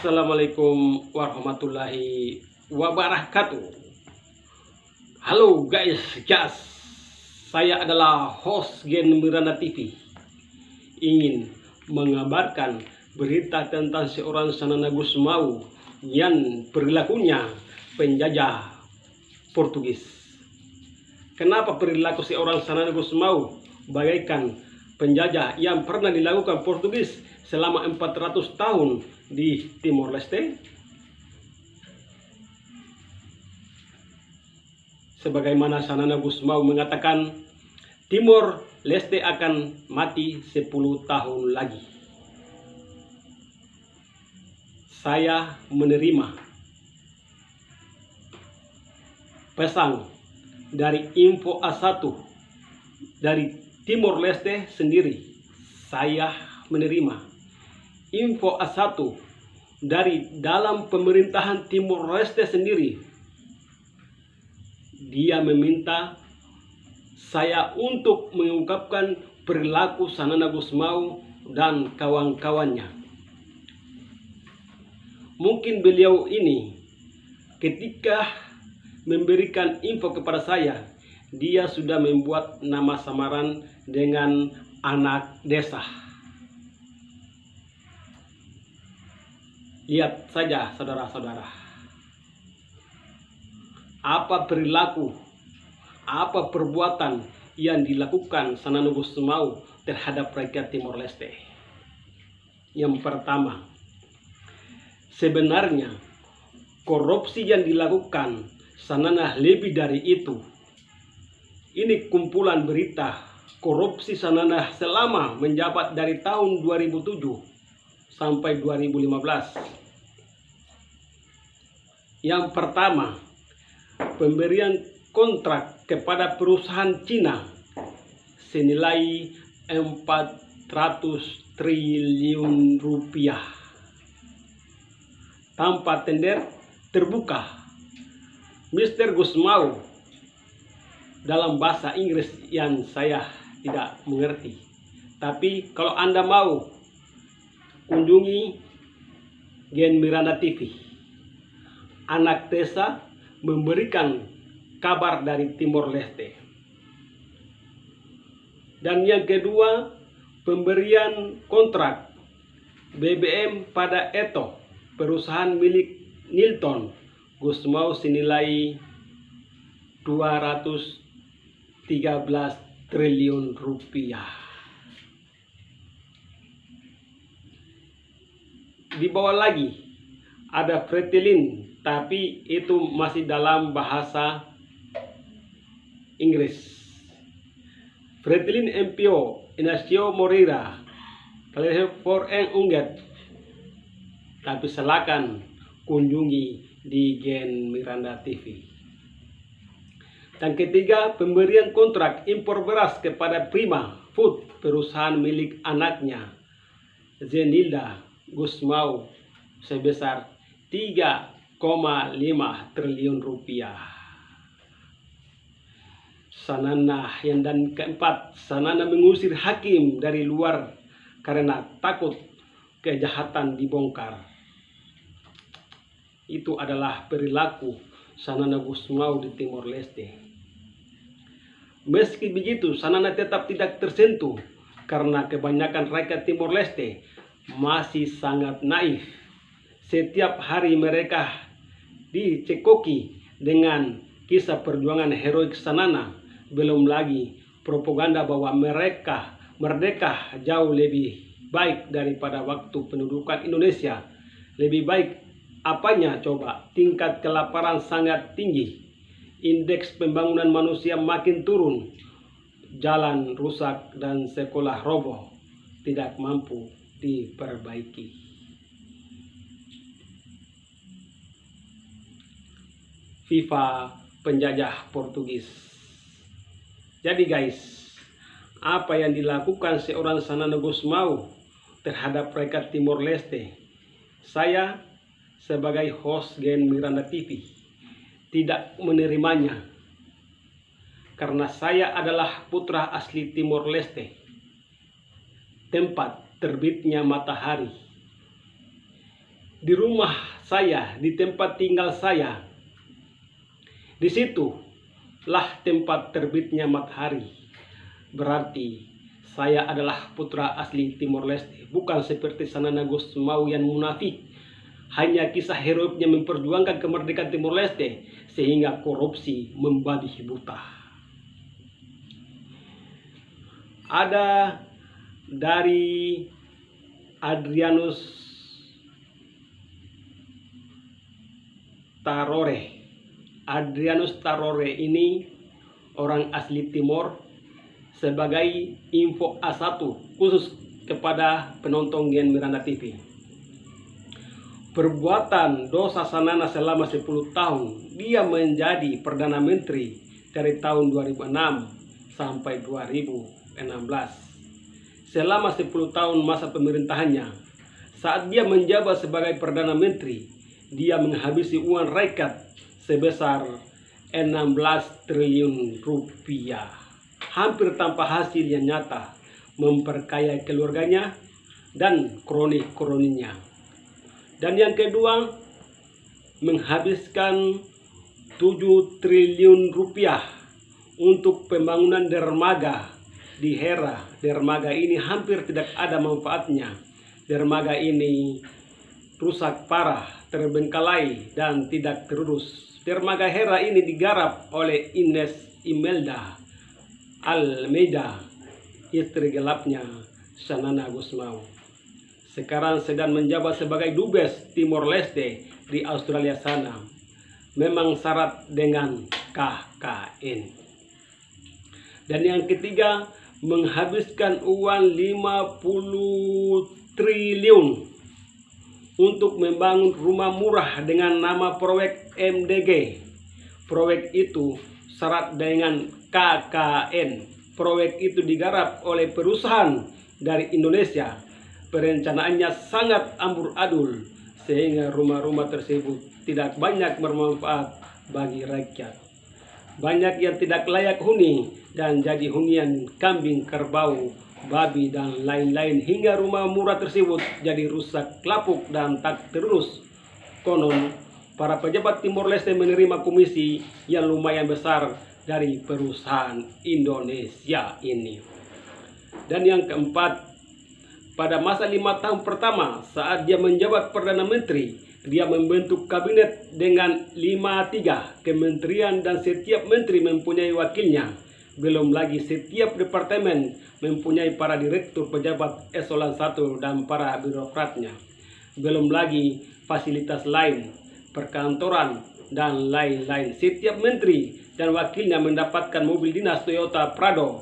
Assalamualaikum warahmatullahi wabarakatuh. Halo guys, saya adalah host Gen Miranda TV. Ingin mengabarkan berita tentang seorang Sanana Gusmao yang perilakunya penjajah Portugis. Kenapa perilaku seorang Sanana Gusmao bagaikan penjajah yang pernah dilakukan Portugis selama 400 tahun di Timor Leste? Sebagaimana Sanana Gusmao mengatakan, Timor Leste akan mati 10 tahun lagi. Saya menerima pesan dari Info A1 dari Timor Leste sendiri. Saya menerima Info A1 dari dalam pemerintahan Timor Leste sendiri. Dia meminta saya untuk mengungkapkan perilaku Sanana Gusmao dan kawan-kawannya. Mungkin beliau ini ketika memberikan info kepada saya, dia sudah membuat nama samaran dengan anak desa. Lihat saja saudara-saudara, apa perilaku, apa perbuatan yang dilakukan Sanana Gusmao terhadap rakyat Timor Leste. Yang pertama, sebenarnya korupsi yang dilakukan Sanana lebih dari itu. Ini kumpulan berita korupsi Sanana selama menjabat dari tahun 2007 sampai 2015. Yang pertama, pemberian kontrak kepada perusahaan Cina senilai 400 triliun rupiah tanpa tender terbuka. Mr. Gusmao dalam bahasa Inggris yang saya tidak mengerti. Tapi kalau Anda mau kunjungi Gen Miranda TV. Anak desa memberikan kabar dari Timor Leste. Dan yang kedua, pemberian kontrak BBM pada Eto, perusahaan milik Nilton Gusmao senilai 213 triliun rupiah. Di bawah lagi ada Fretilin, tapi itu masih dalam bahasa Inggris. Fretilin MPO Inacio Moreira for Unget. Tapi silakan kunjungi di Gen Miranda TV. Dan ketiga, pemberian kontrak impor beras kepada Prima Food, perusahaan milik anaknya Zenilda Gusmao sebesar 3,5 triliun rupiah. Sanana yang dan keempat, Sanana mengusir hakim dari luar karena takut kejahatan dibongkar. Itu adalah perilaku Sanana Gusmao di Timor Leste. Meski begitu, Sanana tetap tidak tersentuh karena kebanyakan rakyat Timor Leste masih sangat naif. Setiap hari mereka dicekoki dengan kisah perjuangan heroik Sanana. Belum lagi propaganda bahwa mereka merdeka jauh lebih baik daripada waktu pendudukan Indonesia. Lebih baik apanya coba? Tingkat kelaparan sangat tinggi. Indeks pembangunan manusia makin turun. Jalan rusak dan sekolah roboh. Tidak mampu diperbaiki. FIFA penjajah Portugis. Jadi guys, apa yang dilakukan seorang Sanana Gusmao terhadap rakyat Timor Leste, saya sebagai host Gen Miranda TV tidak menerimanya. Karena saya adalah putra asli Timor Leste, tempat terbitnya matahari. di rumah saya, di tempat tinggal saya. Di situlah tempat terbitnya matahari. Berarti saya adalah putra asli Timor Leste, bukan seperti Sanana Gusmao yang munafik. Hanya kisah heroiknya memperjuangkan kemerdekaan Timor Leste sehingga korupsi membabi buta. Ada dari Adrianus Tarore. Adrianus Tarore ini orang asli Timor. Sebagai info A1 khusus kepada penonton Gen Miranda TV. Perbuatan dosa Sanana selama 10 tahun, dia menjadi Perdana Menteri dari tahun 2006 sampai 2016. Selama 10 tahun masa pemerintahannya, saat dia menjabat sebagai Perdana Menteri, dia menghabisi uang rakyat sebesar 16 triliun rupiah. Hampir tanpa hasil yang nyata, memperkaya keluarganya dan kroni-kroninya. Dan yang kedua, menghabiskan 7 triliun rupiah untuk pembangunan dermaga di Hera. Dermaga ini hampir tidak ada manfaatnya. Dermaga ini rusak parah, terbengkalai dan tidak terurus. Dermaga Hera ini digarap oleh Ines Imelda Almeida, istri gelapnya Sanana Gusmao. Sekarang sedang menjabat sebagai Dubes Timor Leste di Australia sana. Memang syarat dengan KKN. Dan yang ketiga, menghabiskan uang 50 triliun untuk membangun rumah murah dengan nama proyek MDG. Proyek itu syarat dengan KKN. Proyek itu digarap oleh perusahaan dari Indonesia. Perencanaannya sangat amburadul sehingga rumah-rumah tersebut tidak banyak bermanfaat bagi rakyat. Banyak yang tidak layak huni dan jadi hunian kambing, kerbau, babi dan lain-lain hingga rumah murah tersebut jadi rusak, lapuk dan tak terurus. Konon para pejabat Timor Leste menerima komisi yang lumayan besar dari perusahaan Indonesia ini. Dan yang keempat, pada masa 5 tahun pertama saat dia menjabat Perdana Menteri, dia membentuk kabinet dengan 53 kementerian dan setiap menteri mempunyai wakilnya. Belum lagi setiap departemen mempunyai para direktur, pejabat eselon 1 dan para birokratnya. Belum lagi fasilitas lain, perkantoran dan lain-lain. Setiap menteri dan wakilnya mendapatkan mobil dinas Toyota Prado.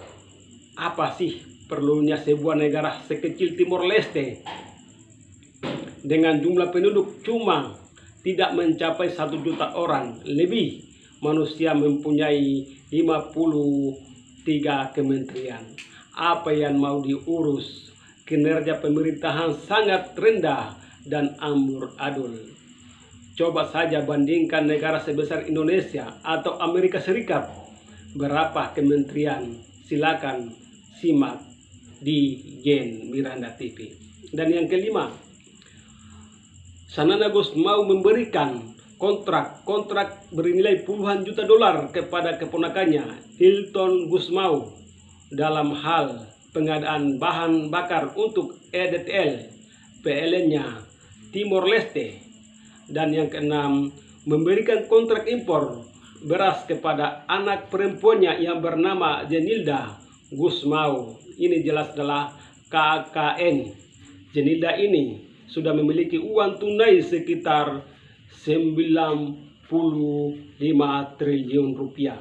Apa sih perlunya sebuah negara sekecil Timor Leste dengan jumlah penduduk cuma tidak mencapai 1 juta orang lebih, manusia mempunyai 53 kementerian. Apa yang mau diurus? Kinerja pemerintahan sangat rendah dan amburadul. Coba saja bandingkan negara sebesar Indonesia atau Amerika Serikat. Berapa kementerian? Silakan simak di Gen Miranda TV. Dan yang kelima, Sanana Gusmao memberikan kontrak bernilai puluhan juta dolar kepada keponakannya Hilton Gusmao dalam hal pengadaan bahan bakar untuk EDTL PLN-nya Timor Leste. Dan yang keenam, memberikan kontrak impor beras kepada anak perempuannya yang bernama Jenilda Gusmao. Ini jelas adalah KKN. Jenilda ini sudah memiliki uang tunai sekitar 95 triliun rupiah.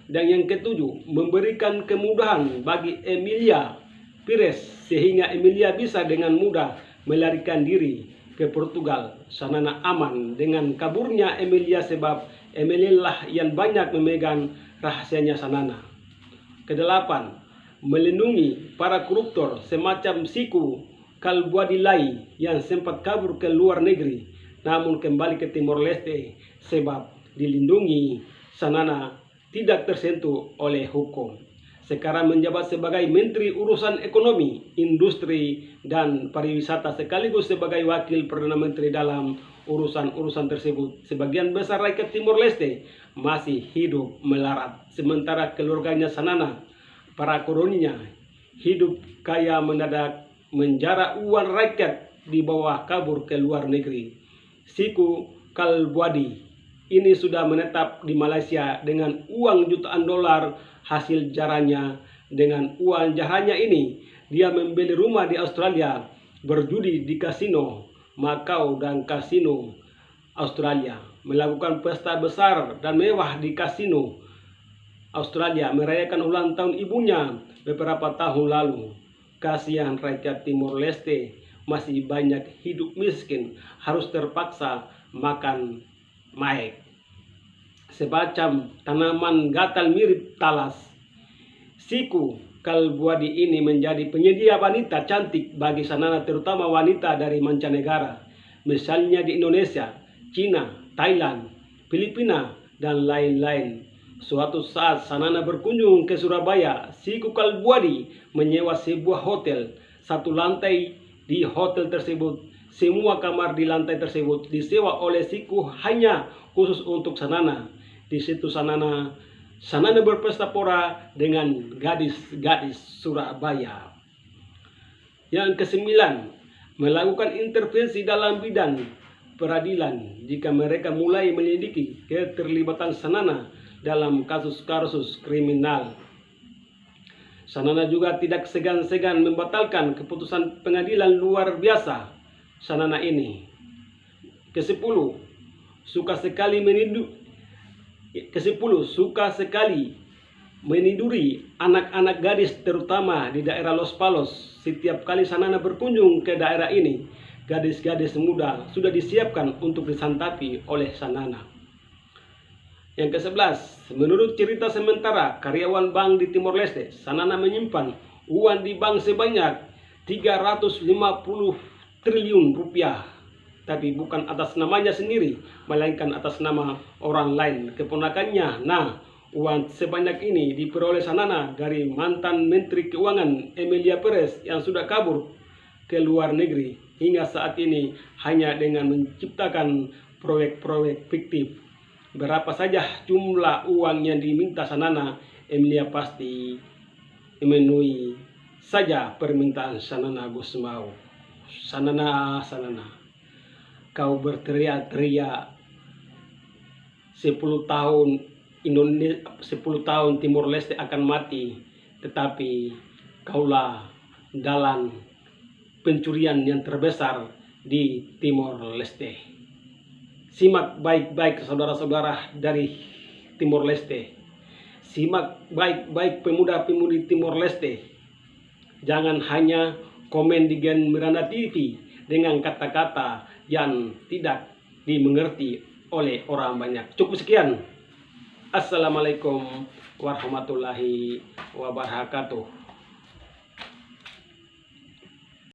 Dan yang ketujuh, memberikan kemudahan bagi Emilia Pires sehingga Emilia bisa dengan mudah melarikan diri ke Portugal. Sanana aman dengan kaburnya Emilia sebab Emilia lah yang banyak memegang rahasianya Sanana. Kedelapan, melindungi para koruptor semacam Siku Kalbuadilai yang sempat kabur ke luar negeri namun kembali ke Timor Leste sebab dilindungi. Sanana tidak tersentuh oleh hukum. sekarang menjabat sebagai Menteri Urusan Ekonomi, Industri, dan Pariwisata sekaligus sebagai Wakil Perdana Menteri dalam urusan-urusan tersebut. Sebagian besar rakyat Timor Leste masih hidup melarat, sementara keluarganya Sanana, para koloninya, hidup kaya mendadak menjara uang rakyat di bawah kabur ke luar negeri. Siku Kalbuadi ini sudah menetap di Malaysia dengan uang jutaan dolar hasil jaranya. Dengan uang jaranya ini, dia membeli rumah di Australia, berjudi di kasino Macau dan kasino Australia, melakukan pesta besar dan mewah di kasino Australia, merayakan ulang tahun ibunya beberapa tahun lalu. Kasihan rakyat Timor Leste, masih banyak hidup miskin, harus terpaksa makan maek. Semacam tanaman gatal mirip talas. Siku Kalbuadi ini menjadi penyedia wanita cantik bagi Sanana, terutama wanita dari mancanegara, misalnya di Indonesia, Cina, Thailand, Filipina, dan lain-lain. Suatu saat Sanana berkunjung ke Surabaya, Siku Kalbuadi menyewa sebuah hotel satu lantai. Di hotel tersebut, semua kamar di lantai tersebut disewa oleh Siku hanya khusus untuk Sanana. Di situ Sanana berpesta pora dengan gadis-gadis Surabaya. Yang kesembilan, melakukan intervensi dalam bidang peradilan jika mereka mulai menyelidiki keterlibatan Sanana dalam kasus-kasus kriminal. Sanana juga tidak segan-segan membatalkan keputusan pengadilan luar biasa Sanana ini. Kesepuluh, suka sekali meniduri anak-anak gadis, terutama di daerah Los Palos. Setiap kali Sanana berkunjung ke daerah ini, gadis-gadis muda sudah disiapkan untuk disantapi oleh Sanana. Yang ke-11, menurut cerita sementara karyawan bank di Timor Leste, Sanana menyimpan uang di bank sebanyak 350 triliun rupiah. Tapi bukan atas namanya sendiri, melainkan atas nama orang lain, keponakannya. Nah, uang sebanyak ini diperoleh Sanana dari mantan Menteri Keuangan Emilia Perez yang sudah kabur ke luar negeri hingga saat ini hanya dengan menciptakan proyek-proyek fiktif. Berapa saja jumlah uang yang diminta Sanana, Emilia pasti memenuhi saja permintaan Sanana Gusmao. Sanana, kau berteriak-teriak 10 tahun Timor Leste akan mati, tetapi kaulah dalang pencurian yang terbesar di Timor Leste. Simak baik-baik saudara-saudara dari Timor Leste. Simak baik-baik pemuda-pemudi Timor Leste. Jangan hanya komen di Gen Miranda TV dengan kata-kata yang tidak dimengerti oleh orang banyak. Cukup sekian. Assalamualaikum warahmatullahi wabarakatuh.